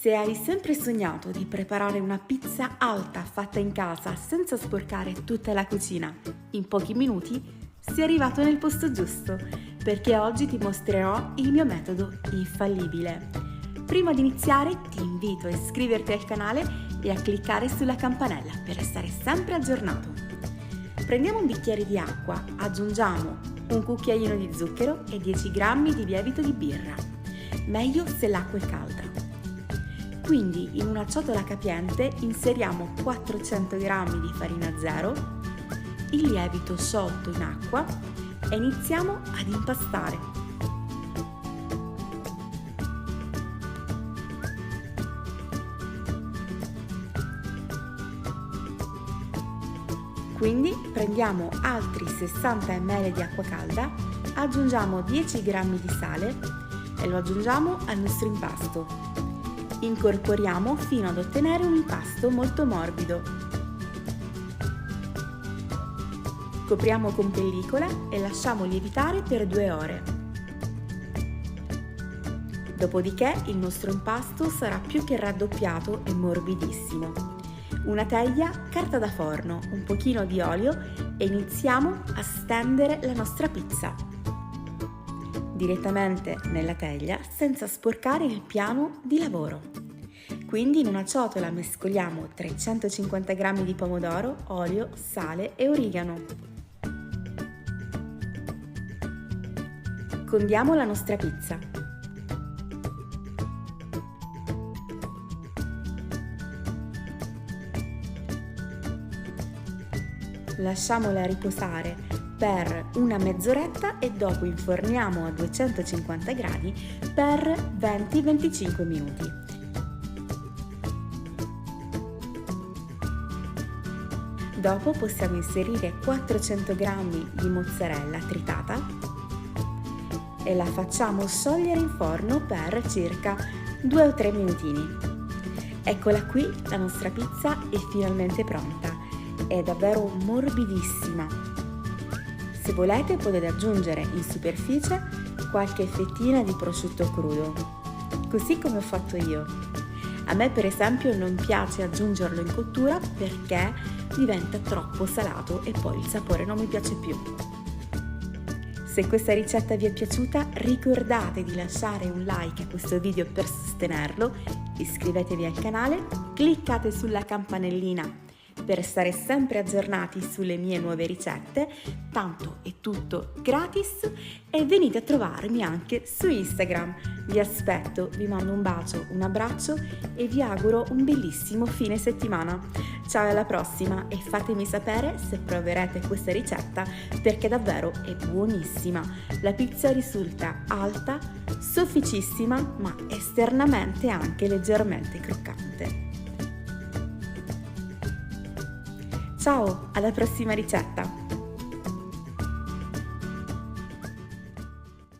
Se hai sempre sognato di preparare una pizza alta fatta in casa senza sporcare tutta la cucina, in pochi minuti sei arrivato nel posto giusto, perché oggi ti mostrerò il mio metodo infallibile. Prima di iniziare ti invito a iscriverti al canale e a cliccare sulla campanella per restare sempre aggiornato. Prendiamo un bicchiere di acqua, aggiungiamo un cucchiaino di zucchero e 10 grammi di lievito di birra. Meglio se l'acqua è calda. Quindi in una ciotola capiente inseriamo 400 g di farina zero, il lievito sciolto in acqua e iniziamo ad impastare. Quindi prendiamo altri 60 ml di acqua calda, aggiungiamo 10 g di sale e lo aggiungiamo al nostro impasto. Incorporiamo fino ad ottenere un impasto molto morbido. Copriamo con pellicola e lasciamo lievitare per 2 ore. Dopodiché il nostro impasto sarà più che raddoppiato e morbidissimo. Una teglia, carta da forno, un pochino di olio e iniziamo a stendere la nostra pizza direttamente nella teglia senza sporcare il piano di lavoro. Quindi in una ciotola mescoliamo 350 g di pomodoro, olio, sale e origano. Condiamo la nostra pizza. Lasciamola riposare per una mezz'oretta e dopo inforniamo a 250 gradi per 20-25 minuti. Dopo possiamo inserire 400 g di mozzarella tritata e la facciamo sciogliere in forno per circa 2 o 3 minutini. Eccola qui, la nostra pizza è finalmente pronta. È davvero morbidissima. Se volete potete aggiungere in superficie qualche fettina di prosciutto crudo, così come ho fatto io. A me per esempio non piace aggiungerlo in cottura perché diventa troppo salato e poi il sapore non mi piace più. Se questa ricetta vi è piaciuta, ricordate di lasciare un like a questo video per sostenerlo, iscrivetevi al canale, cliccate sulla campanellina per stare sempre aggiornati sulle mie nuove ricette, tanto è tutto gratis e venite a trovarmi anche su Instagram. Vi aspetto, vi mando un bacio, un abbraccio e vi auguro un bellissimo fine settimana. Ciao, alla prossima e fatemi sapere se proverete questa ricetta perché davvero è buonissima. La pizza risulta alta, sofficissima ma esternamente anche leggermente croccante. Ciao, alla prossima ricetta!